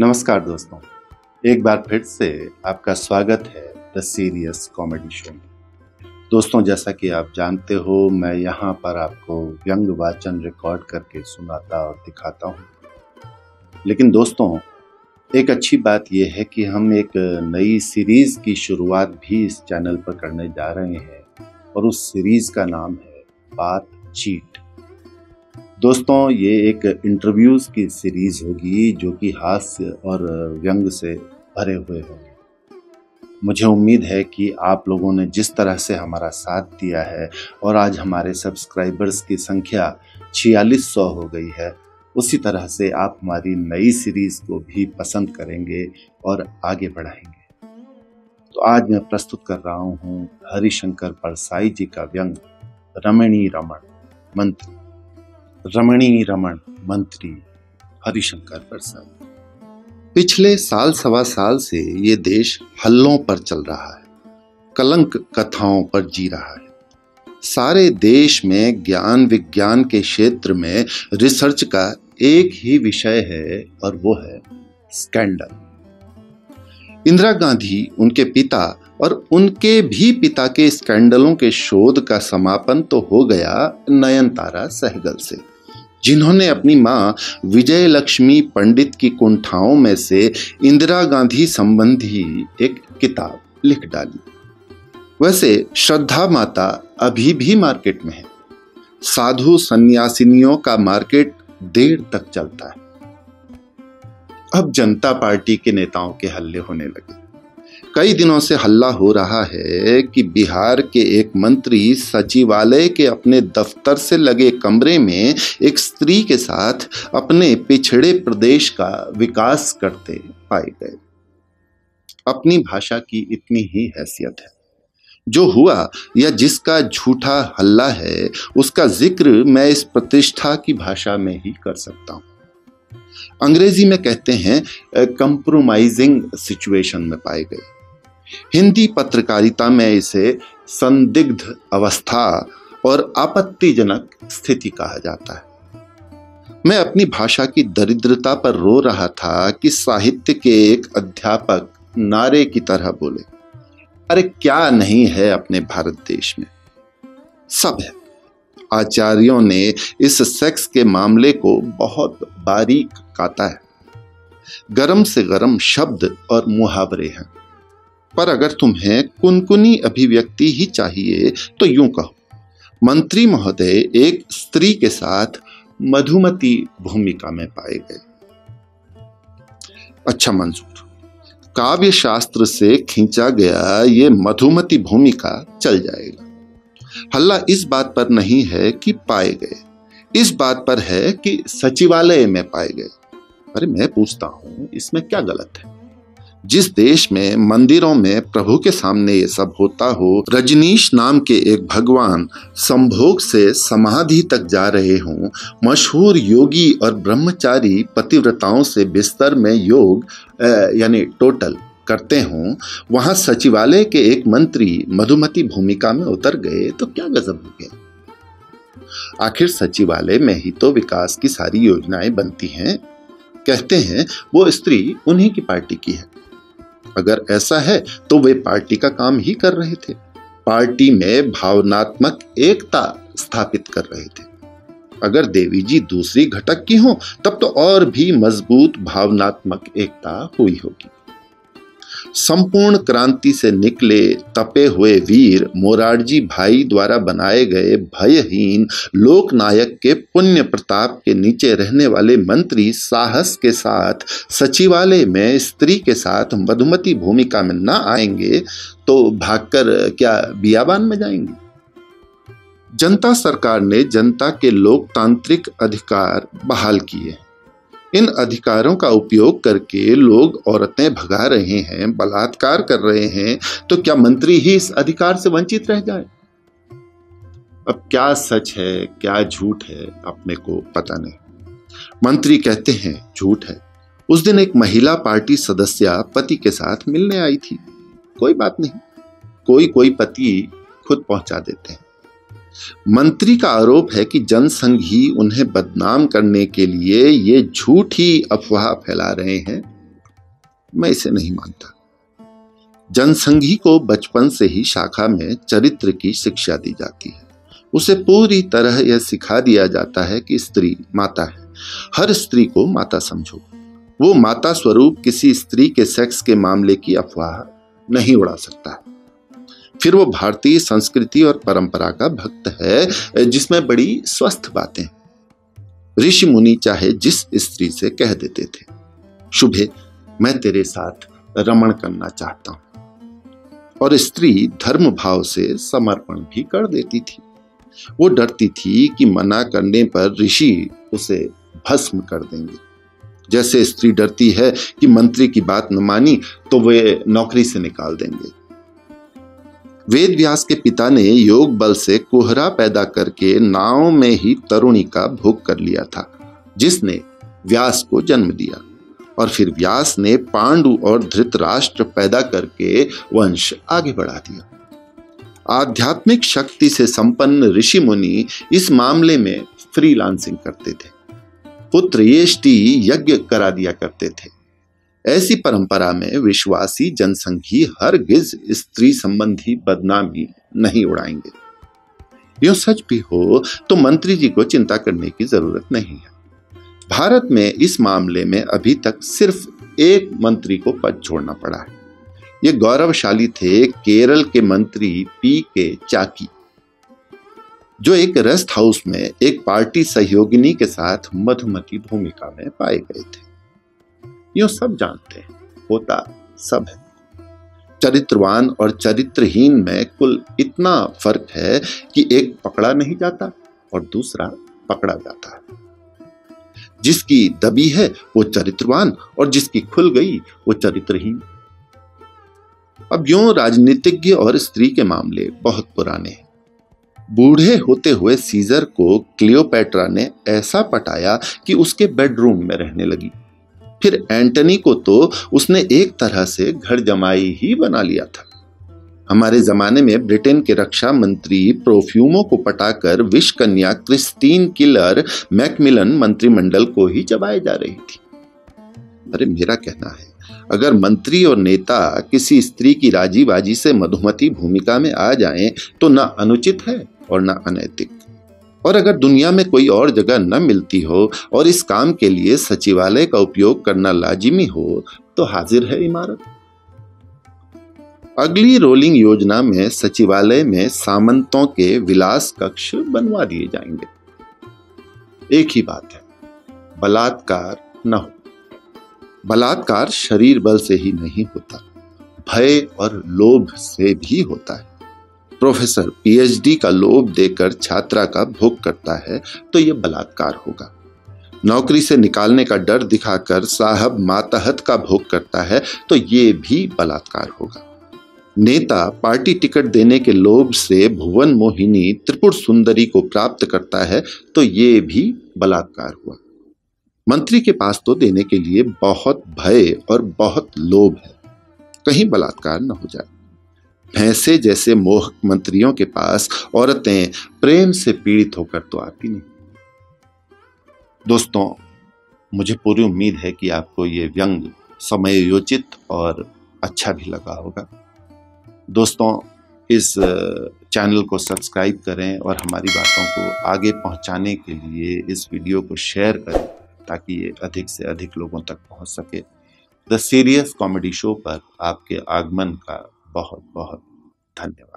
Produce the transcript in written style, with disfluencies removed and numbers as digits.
नमस्कार दोस्तों, एक बार फिर से आपका स्वागत है द सीरियस कॉमेडी शो में। दोस्तों, जैसा कि आप जानते हो, मैं यहाँ पर आपको व्यंग वाचन रिकॉर्ड करके सुनाता और दिखाता हूँ। लेकिन दोस्तों, एक अच्छी बात यह है कि हम एक नई सीरीज की शुरुआत भी इस चैनल पर करने जा रहे हैं और उस सीरीज का नाम है बातचीत। दोस्तों, ये एक इंटरव्यूज की सीरीज होगी जो कि हास्य और व्यंग से भरे हुए होंगे। मुझे उम्मीद है कि आप लोगों ने जिस तरह से हमारा साथ दिया है और आज हमारे सब्सक्राइबर्स की संख्या 4600 हो गई है, उसी तरह से आप हमारी नई सीरीज को भी पसंद करेंगे और आगे बढ़ाएंगे। तो आज मैं प्रस्तुत कर रहा हूँ हरिशंकर परसाई जी का व्यंग रमणी रमण मंत्री। रमणी रमण मंत्री हरिशंकर परसाई। पिछले साल सवा साल से ये देश हल्लों पर चल रहा है, कलंक कथाओं पर जी रहा है। सारे देश में ज्ञान विज्ञान के क्षेत्र में रिसर्च का एक ही विषय है और वो है स्कैंडल। इंदिरा गांधी, उनके पिता और उनके भी पिता के स्कैंडलों के शोध का समापन तो हो गया नयनतारा सहगल से, जिन्होंने अपनी मां विजय लक्ष्मी पंडित की कुंठाओं में से इंदिरा गांधी संबंधी एक किताब लिख डाली। वैसे श्रद्धा माता अभी भी मार्केट में है। साधु सन्यासिनियों का मार्केट देर तक चलता है। अब जनता पार्टी के नेताओं के हल्ले होने लगे। कई दिनों से हल्ला हो रहा है कि बिहार के एक मंत्री सचिवालय के अपने दफ्तर से लगे कमरे में एक स्त्री के साथ अपने पिछड़े प्रदेश का विकास करते पाए गए। अपनी भाषा की इतनी ही हैसियत है। जो हुआ या जिसका झूठा हल्ला है, उसका जिक्र मैं इस प्रतिष्ठा की भाषा में ही कर सकता हूं। अंग्रेजी में कहते हैं कंप्रोमाइजिंग सिचुएशन में पाए गए। हिंदी पत्रकारिता में इसे संदिग्ध अवस्था और आपत्तिजनक स्थिति कहा जाता है। मैं अपनी भाषा की दरिद्रता पर रो रहा था कि साहित्य के एक अध्यापक नारे की तरह बोले, अरे क्या नहीं है अपने भारत देश में, सब है। आचार्यों ने इस सेक्स के मामले को बहुत बारीक काटा है। गरम से गरम शब्द और मुहावरे हैं। पर अगर तुम्हें कुनकुनी अभिव्यक्ति ही चाहिए तो यूं कहो, मंत्री महोदय एक स्त्री के साथ मधुमती भूमिका में पाए गए। अच्छा मंजूर, काव्य शास्त्र से खींचा गया ये मधुमती भूमिका चल जाएगा। हल्ला इस बात पर नहीं है कि पाए गए, इस बात पर है कि सचिवालय में पाए गए। अरे मैं पूछता हूं, इसमें क्या गलत है? जिस देश में मंदिरों में प्रभु के सामने ये सब होता हो, रजनीश नाम के एक भगवान संभोग से समाधि तक जा रहे हों, मशहूर योगी और ब्रह्मचारी पतिव्रताओं से बिस्तर में योग यानी टोटल करते हों, वहां सचिवालय के एक मंत्री मधुमती भूमिका में उतर गए तो क्या गजब हो गया। आखिर सचिवालय में ही तो विकास की सारी योजनाएं बनती हैं। कहते हैं वो स्त्री उन्हीं की पार्टी की है। अगर ऐसा है तो वे पार्टी का काम ही कर रहे थे, पार्टी में भावनात्मक एकता स्थापित कर रहे थे। अगर देवी जी दूसरी घटक की हो तब तो और भी मजबूत भावनात्मक एकता हुई होगी। संपूर्ण क्रांति से निकले तपे हुए वीर मोरारजी भाई द्वारा बनाए गए भयहीन लोकनायक के पुण्य प्रताप के नीचे रहने वाले मंत्री साहस के साथ सचिवालय में स्त्री के साथ मधुमती भूमिका में न आएंगे तो भागकर क्या बियाबान में जाएंगे? जनता सरकार ने जनता के लोकतांत्रिक अधिकार बहाल किए। इन अधिकारों का उपयोग करके लोग औरतें भगा रहे हैं, बलात्कार कर रहे हैं, तो क्या मंत्री ही इस अधिकार से वंचित रह जाए? अब क्या सच है क्या झूठ है अपने को पता नहीं। मंत्री कहते हैं झूठ है। उस दिन एक महिला पार्टी सदस्या पति के साथ मिलने आई थी। कोई बात नहीं, कोई पति खुद पहुंचा देते हैं। मंत्री का आरोप है कि जनसंघ ही उन्हें बदनाम करने के लिए ये झूठी अफवाह फैला रहे हैं। मैं इसे नहीं मानता। जनसंघी को बचपन से ही शाखा में चरित्र की शिक्षा दी जाती है। उसे पूरी तरह यह सिखा दिया जाता है कि स्त्री माता है, हर स्त्री को माता समझो। वो माता स्वरूप किसी स्त्री के सेक्स के मामले की अफवाह नहीं उड़ा सकता है। फिर वो भारतीय संस्कृति और परंपरा का भक्त है जिसमें बड़ी स्वस्थ बातें। ऋषि मुनि चाहे जिस स्त्री से कह देते थे, शुभे मैं तेरे साथ रमण करना चाहता हूं, और स्त्री धर्म भाव से समर्पण भी कर देती थी। वो डरती थी कि मना करने पर ऋषि उसे भस्म कर देंगे, जैसे स्त्री डरती है कि मंत्री की बात न मानी तो वे नौकरी से निकाल देंगे। वेद व्यास के पिता ने योग बल से कोहरा पैदा करके नाव में ही तरुणी का भोग कर लिया था, जिसने व्यास को जन्म दिया, और फिर व्यास ने पांडु और धृतराष्ट्र पैदा करके वंश आगे बढ़ा दिया। आध्यात्मिक शक्ति से संपन्न ऋषि मुनि इस मामले में फ्रीलांसिंग करते थे, पुत्र येष्टि यज्ञ करा दिया करते थे। ऐसी परंपरा में विश्वासी जनसंघी हरगिज स्त्री संबंधी बदनामी नहीं उड़ाएंगे। यूं सच भी हो तो मंत्री जी को चिंता करने की जरूरत नहीं है। भारत में इस मामले में अभी तक सिर्फ एक मंत्री को पद छोड़ना पड़ा है। ये गौरवशाली थे केरल के मंत्री पी.के. चाकी, जो एक रेस्ट हाउस में एक पार्टी सहयोगिनी के साथ मधुमती भूमिका में पाए गए थे। यूं सब जानते हैं, होता सब है। चरित्रवान और चरित्रहीन में कुल इतना फर्क है कि एक पकड़ा नहीं जाता और दूसरा पकड़ा जाता है। जिसकी दबी है वो चरित्रवान और जिसकी खुल गई वो चरित्रहीन। अब यूं राजनीतिज्ञ और स्त्री के मामले बहुत पुराने हैं। बूढ़े होते हुए सीजर को क्लियोपैट्रा ने ऐसा पटाया कि उसके बेडरूम में रहने लगी। फिर एंटनी को तो उसने एक तरह से घर जमाई ही बना लिया था। हमारे जमाने में ब्रिटेन के रक्षा मंत्री प्रोफ्यूमो को पटाकर विष कन्या क्रिस्टीन किलर मैकमिलन मंत्रिमंडल को ही चबाए जा रही थी। अरे मेरा कहना है, अगर मंत्री और नेता किसी स्त्री की राजी बाजी से मधुमती भूमिका में आ जाएं तो न अनुचित है और न अनैतिक। और अगर दुनिया में कोई और जगह न मिलती हो और इस काम के लिए सचिवालय का उपयोग करना लाजिमी हो तो हाजिर है इमारत। अगली रोलिंग योजना में सचिवालय में सामंतों के विलास कक्ष बनवा दिए जाएंगे। एक ही बात है, बलात्कार न हो। बलात्कार शरीर बल से ही नहीं होता, भय और लोभ से भी होता है। प्रोफेसर पीएचडी का लोभ देकर छात्रा का भोग करता है तो यह बलात्कार होगा। नौकरी से निकालने का डर दिखाकर साहब मातहत का भोग करता है तो यह भी बलात्कार होगा। नेता पार्टी टिकट देने के लोभ से भुवन मोहिनी त्रिपुर सुंदरी को प्राप्त करता है तो यह भी बलात्कार हुआ। मंत्री के पास तो देने के लिए बहुत भय और बहुत लोभ है, कहीं बलात्कार न हो जाए। भैंसे जैसे मोहक मंत्रियों के पास औरतें प्रेम से पीड़ित होकर तो आती नहीं। दोस्तों, मुझे पूरी उम्मीद है कि आपको ये व्यंग समयोचित और अच्छा भी लगा होगा। दोस्तों, इस चैनल को सब्सक्राइब करें और हमारी बातों को आगे पहुंचाने के लिए इस वीडियो को शेयर करें ताकि ये अधिक से अधिक लोगों तक पहुंच सके। द सीरियस कॉमेडी शो पर आपके आगमन का बहुत बहुत धन्यवाद।